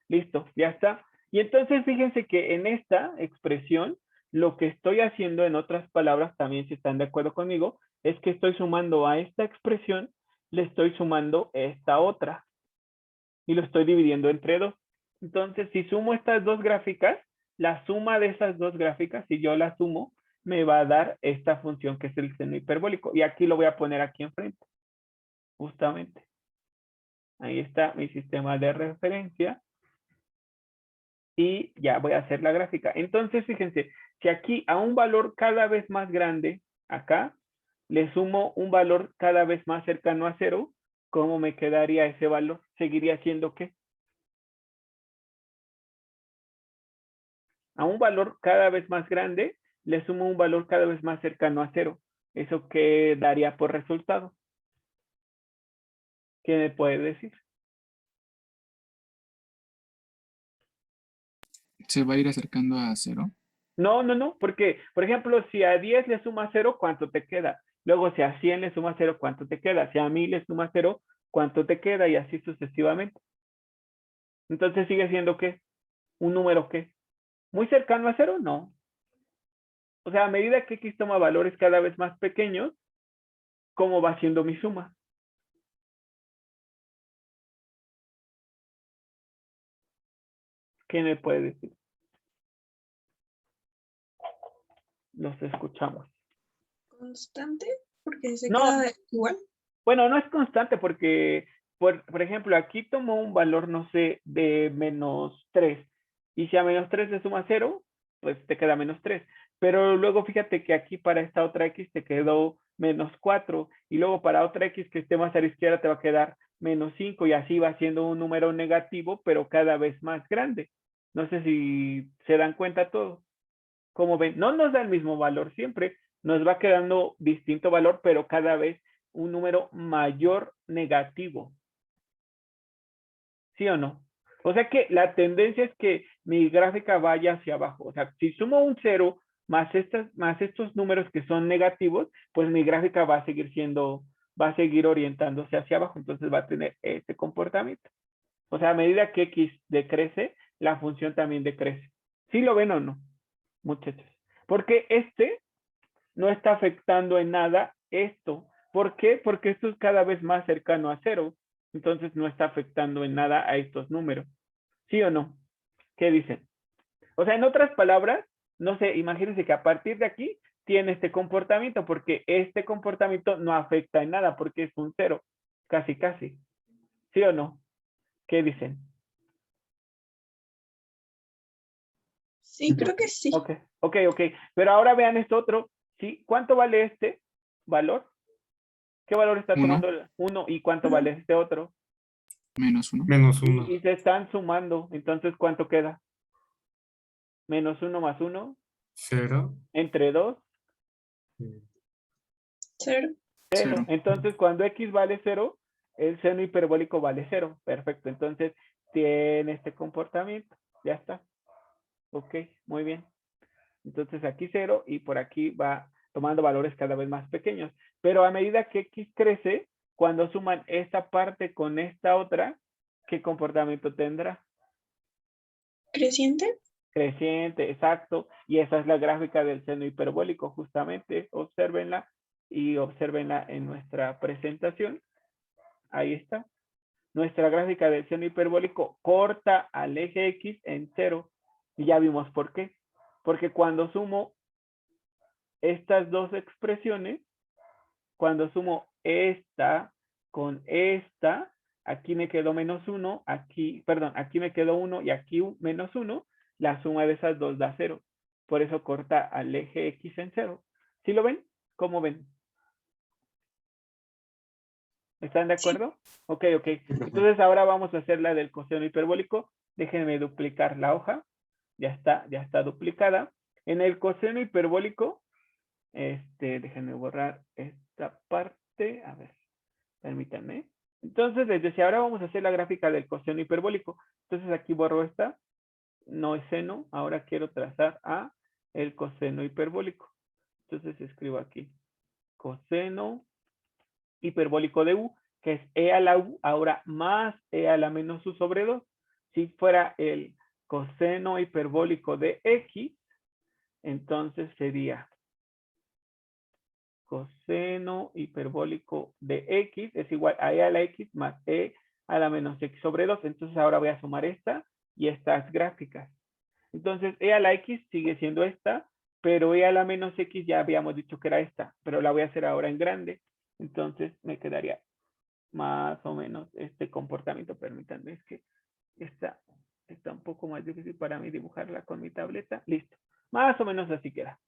Listo, ya está. Y entonces, fíjense que en esta expresión, lo que estoy haciendo, en otras palabras, también si están de acuerdo conmigo, es que estoy sumando a esta expresión, le estoy sumando esta otra. Y lo estoy dividiendo entre 2. Entonces, si sumo estas dos gráficas, la suma de esas dos gráficas, si yo la sumo, me va a dar esta función que es el seno hiperbólico. Y aquí lo voy a poner aquí enfrente, justamente. Ahí está mi sistema de referencia. Y ya voy a hacer la gráfica. Entonces, fíjense, si aquí a un valor cada vez más grande, acá, le sumo un valor cada vez más cercano a 0, ¿cómo me quedaría ese valor? ¿Seguiría siendo qué? A un valor cada vez más grande, le sumo un valor cada vez más cercano a 0. ¿Eso qué daría por resultado? ¿Qué me puede decir? Se va a ir acercando a 0. No, porque, por ejemplo, si a 10 le sumas 0, ¿cuánto te queda? Luego, si a 100 le sumas 0, ¿cuánto te queda? Si a 1000 le sumas 0, ¿cuánto te queda? Y así sucesivamente. Entonces, ¿sigue siendo qué? ¿Un número qué? ¿Muy cercano a 0? No. O sea, a medida que x toma valores cada vez más pequeños, ¿cómo va siendo mi suma? ¿Qué me puede decir? Los escuchamos. ¿Constante? Porque se No, queda igual. bueno, no es constante porque, por ejemplo, aquí tomo un valor, no sé, de menos 3. Y si a menos 3 le sumas 0, pues te queda menos 3. Pero luego fíjate que aquí para esta otra x te quedó menos 4. Y luego para otra x que esté más a la izquierda te va a quedar menos 5. Y así va siendo un número negativo, pero cada vez más grande. No sé si se dan cuenta todos. Como ven, no nos da el mismo valor siempre, nos va quedando distinto valor, pero cada vez un número mayor negativo. ¿Sí o no? O sea que la tendencia es que mi gráfica vaya hacia abajo. O sea, si sumo un 0 más estos números que son negativos, pues mi gráfica va a seguir orientándose hacia abajo. Entonces va a tener este comportamiento. O sea, a medida que x decrece, la función también decrece. ¿Sí lo ven o no, muchachos? Porque no está afectando en nada esto. ¿Por qué? Porque esto es cada vez más cercano a 0. Entonces no está afectando en nada a estos números. ¿Sí o no? ¿Qué dicen? O sea, en otras palabras, no sé, imagínense que a partir de aquí tiene este comportamiento, porque este comportamiento no afecta en nada, porque es un 0. Casi. ¿Sí o no? ¿Qué dicen? Sí, creo que sí. Ok. Pero ahora vean esto otro. ¿Sí? ¿Cuánto vale este valor? ¿Qué valor está tomando el 1 y cuánto vale este otro? Menos 1. Menos 1. Y se están sumando. Entonces, ¿cuánto queda? Menos 1 más 1. 0. Entre 2. 0. 0. Entonces, cuando x vale 0, el seno hiperbólico vale 0. Perfecto, entonces tiene este comportamiento. Ya está. Ok, muy bien. Entonces aquí 0 y por aquí va tomando valores cada vez más pequeños. Pero a medida que x crece, cuando suman esta parte con esta otra, ¿qué comportamiento tendrá? ¿Creciente? Creciente, exacto. Y esa es la gráfica del seno hiperbólico, justamente. Obsérvenla y obsérvenla en nuestra presentación. Ahí está. Nuestra gráfica del seno hiperbólico corta al eje X en 0. Y ya vimos por qué. Porque cuando sumo estas dos expresiones, cuando sumo esta con esta, aquí me quedó menos 1, aquí, perdón, aquí me quedó 1 y aquí menos 1, la suma de esas dos da 0. Por eso corta al eje X en 0. ¿Sí lo ven? ¿Cómo ven? ¿Están de acuerdo? Ok, ok. Entonces ahora vamos a hacer la del coseno hiperbólico. Déjenme duplicar la hoja. Ya está duplicada. En el coseno hiperbólico, déjenme borrar esta parte. A ver, permítanme. Entonces, les decía, ahora vamos a hacer la gráfica del coseno hiperbólico. Entonces aquí borro esta. No es seno. Ahora quiero trazar a el coseno hiperbólico. Entonces escribo aquí. Coseno hiperbólico de u, que es e a la u, ahora más e a la menos u sobre 2. Si fuera el coseno hiperbólico de x, entonces sería coseno hiperbólico de x es igual a e a la x más e a la menos x sobre 2. Entonces ahora voy a sumar esta y estas gráficas. Entonces e a la x sigue siendo esta, pero e a la menos x ya habíamos dicho que era esta, pero la voy a hacer ahora en grande. Entonces me quedaría más o menos este comportamiento. Permítanme, es que está un poco más difícil para mí dibujarla con mi tableta. Listo. Más o menos así queda.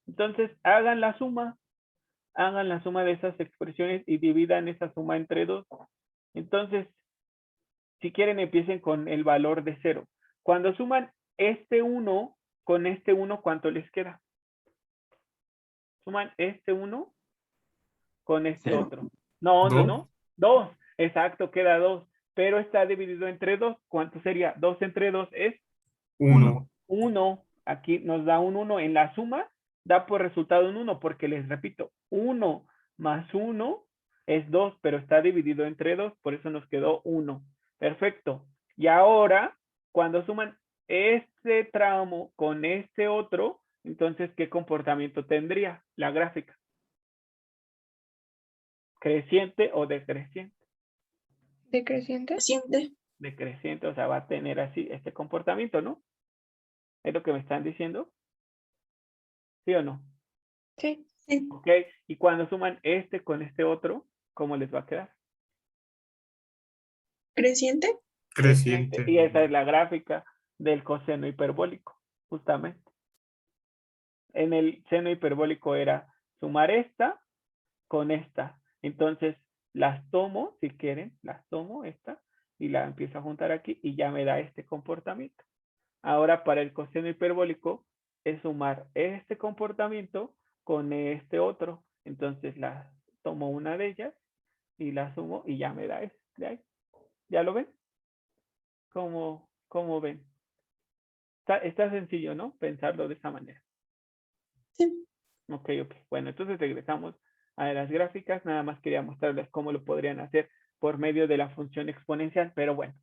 Entonces hagan la suma de esas expresiones y dividan esa suma entre 2. Entonces, si quieren, empiecen con el valor de 0. Cuando suman este 1 con este 1, ¿cuánto les queda? Suman este 1 con este otro. No. 2. Exacto, queda 2. Pero está dividido entre 2. ¿Cuánto sería? 2 entre 2 es 1. 1. Aquí nos da un 1 en la suma. Da por resultado un 1 porque les repito, 1 más 1 es 2, pero está dividido entre 2, por eso nos quedó 1. Perfecto. Y ahora, cuando suman este tramo con este otro, entonces, ¿qué comportamiento tendría la gráfica? ¿Creciente o decreciente? ¿Decreciente? Creciente. Decreciente, o sea, va a tener así este comportamiento, ¿no? ¿Es lo que me están diciendo? ¿Sí o no? Sí. Ok, y cuando suman este con este otro, ¿cómo les va a quedar? ¿Creciente? Creciente. Y esa es la gráfica del coseno hiperbólico, justamente. En el seno hiperbólico era sumar esta con esta. Entonces, las tomo, si quieren, las tomo esta y la empiezo a juntar aquí y ya me da este comportamiento. Ahora, para el coseno hiperbólico, es sumar este comportamiento con este otro. Entonces, la tomo una de ellas y la sumo y ya me da este de ahí. ¿Ya lo ven? ¿Cómo ven? Está sencillo, ¿no? Pensarlo de esa manera. Sí. Ok. Bueno, entonces regresamos a las gráficas. Nada más quería mostrarles cómo lo podrían hacer por medio de la función exponencial, pero bueno.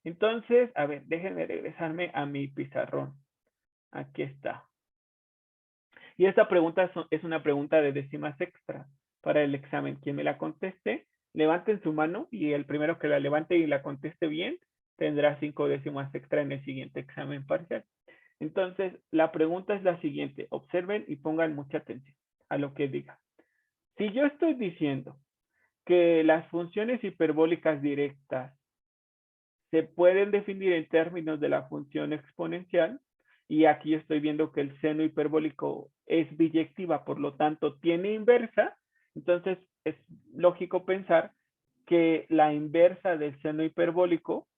Entonces, a ver, déjenme regresarme a mi pizarrón. Aquí está. Y esta pregunta es una pregunta de décimas extra para el examen. Quien me la conteste, levanten su mano y el primero que la levante y la conteste bien, tendrá 5 décimas extra en el siguiente examen parcial. Entonces, la pregunta es la siguiente. Observen y pongan mucha atención a lo que diga. Si yo estoy diciendo que las funciones hiperbólicas directas se pueden definir en términos de la función exponencial, y aquí estoy viendo que el seno hiperbólico es biyectiva, por lo tanto tiene inversa, entonces es lógico pensar que la inversa del seno hiperbólico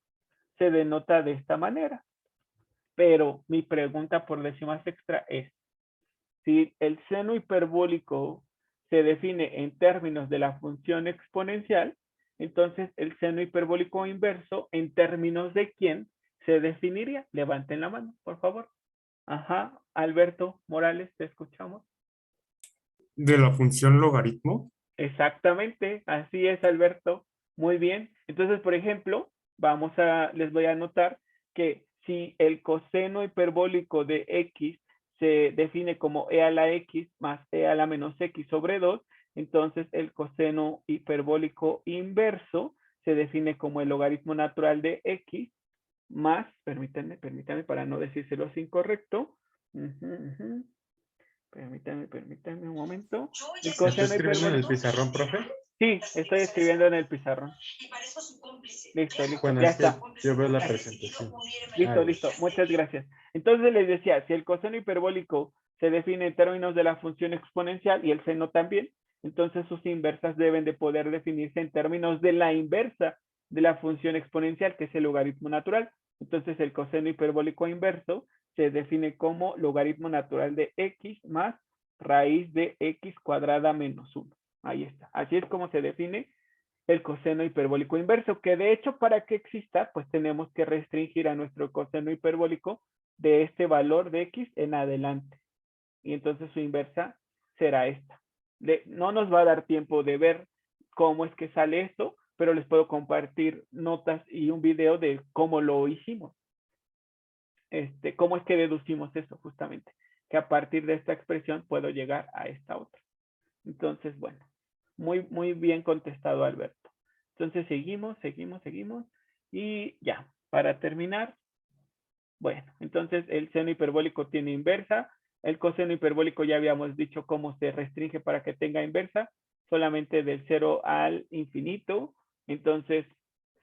se denota de esta manera. Pero mi pregunta por décimas extra es, si el seno hiperbólico se define en términos de la función exponencial, Entonces, el seno hiperbólico inverso, en términos de quién se definiría. Levanten la mano, por favor. Ajá, Alberto Morales, te escuchamos. De la función logaritmo. Exactamente, así es, Alberto. Muy bien. Entonces, por ejemplo, les voy a anotar que si el coseno hiperbólico de x se define como e a la x más e a la menos x sobre 2, entonces el coseno hiperbólico inverso se define como el logaritmo natural de x más, permítanme para no decírselos incorrecto. Permítanme un momento. El ¿Está coseno escribiendo en el hiperbólico. pizarrón, profe? Sí, estoy escribiendo en el pizarrón. Listo, Bueno, ya es que está. yo veo la presentación. Listo. Muchas gracias. Entonces les decía, si el coseno hiperbólico se define en términos de la función exponencial y el seno también, entonces sus inversas deben de poder definirse en términos de la inversa de la función exponencial, que es el logaritmo natural. Entonces el coseno hiperbólico inverso se define como logaritmo natural de x más raíz de x cuadrada menos 1. Ahí está. Así es como se define el coseno hiperbólico inverso, que de hecho para que exista, pues tenemos que restringir a nuestro coseno hiperbólico de este valor de x en adelante. Y entonces su inversa será esta. No nos va a dar tiempo de ver cómo es que sale esto, pero les puedo compartir notas y un video de cómo lo hicimos. Cómo es que deducimos eso justamente. Que a partir de esta expresión puedo llegar a esta otra. Entonces, bueno, muy bien contestado, Alberto. Entonces, seguimos. Y ya, para terminar, bueno, entonces el seno hiperbólico tiene inversa. El coseno hiperbólico ya habíamos dicho cómo se restringe para que tenga inversa, solamente del 0 al infinito. Entonces,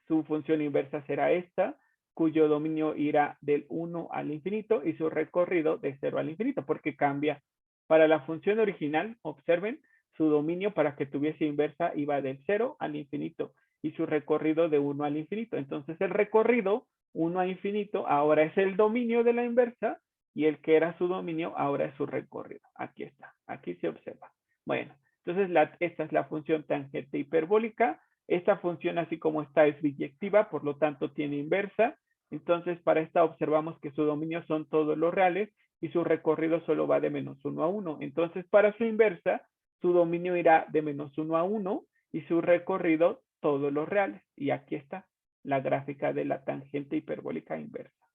su función inversa será esta, cuyo dominio irá del 1 al infinito y su recorrido de 0 al infinito, porque cambia. Para la función original, observen, su dominio para que tuviese inversa iba del 0 al infinito y su recorrido de 1 al infinito. Entonces, el recorrido 1 a infinito ahora es el dominio de la inversa y el que era su dominio ahora es su recorrido. Aquí está, aquí se observa. Bueno, entonces esta es la función tangente hiperbólica. Esta función así como está es biyectiva, por lo tanto tiene inversa. Entonces para esta observamos que su dominio son todos los reales y su recorrido solo va de menos 1 a 1. Entonces para su inversa, su dominio irá de menos 1 a 1 y su recorrido todos los reales. Y aquí está la gráfica de la tangente hiperbólica inversa.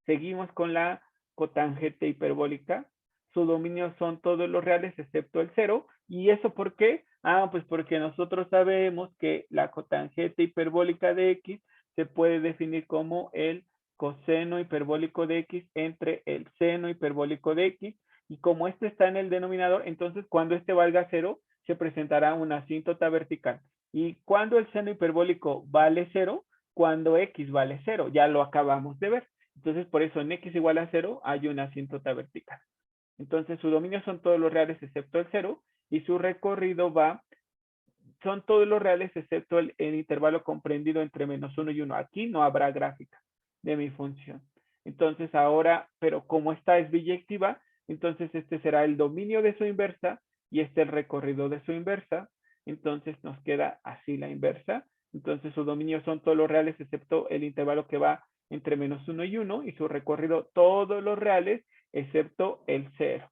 Seguimos con la cotangente hiperbólica. Su dominio son todos los reales excepto el 0. ¿Y eso por qué? Pues porque nosotros sabemos que la cotangente hiperbólica de x se puede definir como el coseno hiperbólico de x entre el seno hiperbólico de x. Y como este está en el denominador, entonces cuando este valga 0, se presentará una asíntota vertical. Y cuando el seno hiperbólico vale 0, cuando x vale 0, ya lo acabamos de ver. Entonces, por eso en x igual a 0 hay una asíntota vertical. Entonces, su dominio son todos los reales excepto el 0 y su recorrido son todos los reales excepto el intervalo comprendido entre menos 1 y 1. Aquí no habrá gráfica de mi función. Entonces, ahora, pero como esta es biyectiva, entonces este será el dominio de su inversa y este el recorrido de su inversa. Entonces, nos queda así la inversa. Entonces, su dominio son todos los reales excepto el intervalo que va entre menos 1 y 1 y su recorrido todos los reales excepto el 0.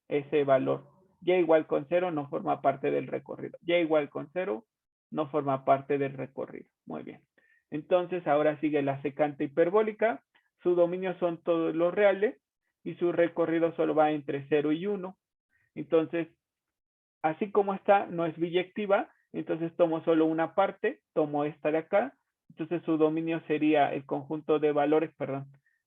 Ese valor. Y igual con 0 no forma parte del recorrido. Y igual con 0 no forma parte del recorrido. Muy bien. Entonces ahora sigue la secante hiperbólica. Su dominio son todos los reales y su recorrido solo va entre 0 y 1. Entonces, así como está, no es biyectiva. Entonces tomo solo una parte, tomo esta de acá. Entonces su dominio sería el conjunto de valores,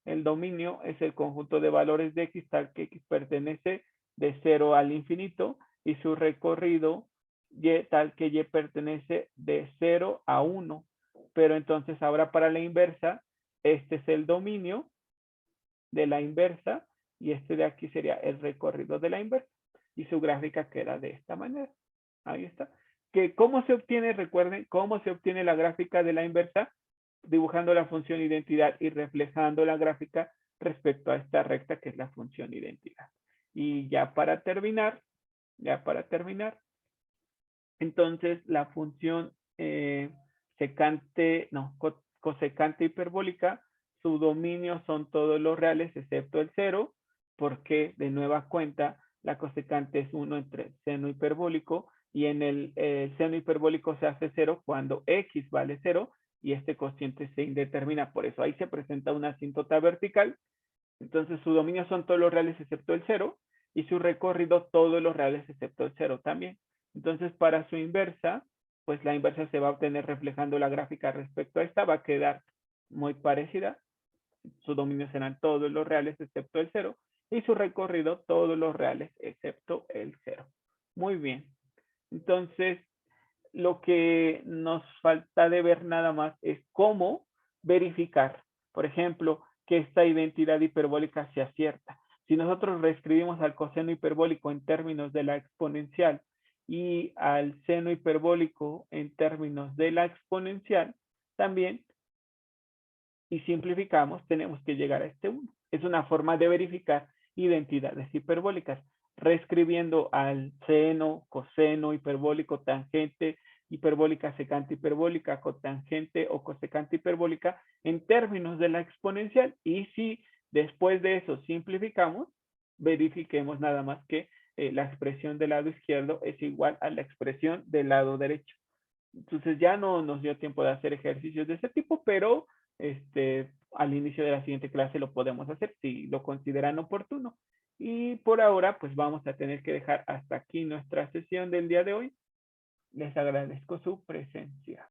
el dominio es el conjunto de valores de x tal que x pertenece de 0 al infinito y su recorrido y tal que y pertenece de 0 a 1. Pero entonces ahora para la inversa, este es el dominio de la inversa y este de aquí sería el recorrido de la inversa. Y su gráfica queda de esta manera. Ahí está. ¿Cómo se obtiene? Recuerden, ¿cómo se obtiene la gráfica de la inversa? Dibujando la función identidad y reflejando la gráfica respecto a esta recta que es la función identidad. Y ya para terminar, entonces la función cosecante hiperbólica, su dominio son todos los reales excepto el 0, porque de nueva cuenta la cosecante es 1 entre el seno hiperbólico, y en el seno hiperbólico se hace 0 cuando x vale 0 y este cociente se indetermina. Por eso ahí se presenta una asíntota vertical. Entonces su dominio son todos los reales excepto el 0 y su recorrido todos los reales excepto el 0 también. Entonces para su inversa, pues la inversa se va a obtener reflejando la gráfica respecto a esta, va a quedar muy parecida. Su dominio serán todos los reales excepto el 0 y su recorrido todos los reales excepto el 0. Muy bien. Entonces, lo que nos falta de ver nada más es cómo verificar, por ejemplo, que esta identidad hiperbólica sea cierta. Si nosotros reescribimos al coseno hiperbólico en términos de la exponencial y al seno hiperbólico en términos de la exponencial, también, y simplificamos, tenemos que llegar a este 1. Es una forma de verificar identidades hiperbólicas, reescribiendo al seno, coseno, hiperbólico, tangente, hiperbólica, secante hiperbólica, cotangente o cosecante hiperbólica en términos de la exponencial. Y si después de eso simplificamos, verifiquemos nada más que la expresión del lado izquierdo es igual a la expresión del lado derecho. Entonces ya no nos dio tiempo de hacer ejercicios de ese tipo, pero al inicio de la siguiente clase lo podemos hacer si lo consideran oportuno. Y por ahora, pues vamos a tener que dejar hasta aquí nuestra sesión del día de hoy. Les agradezco su presencia.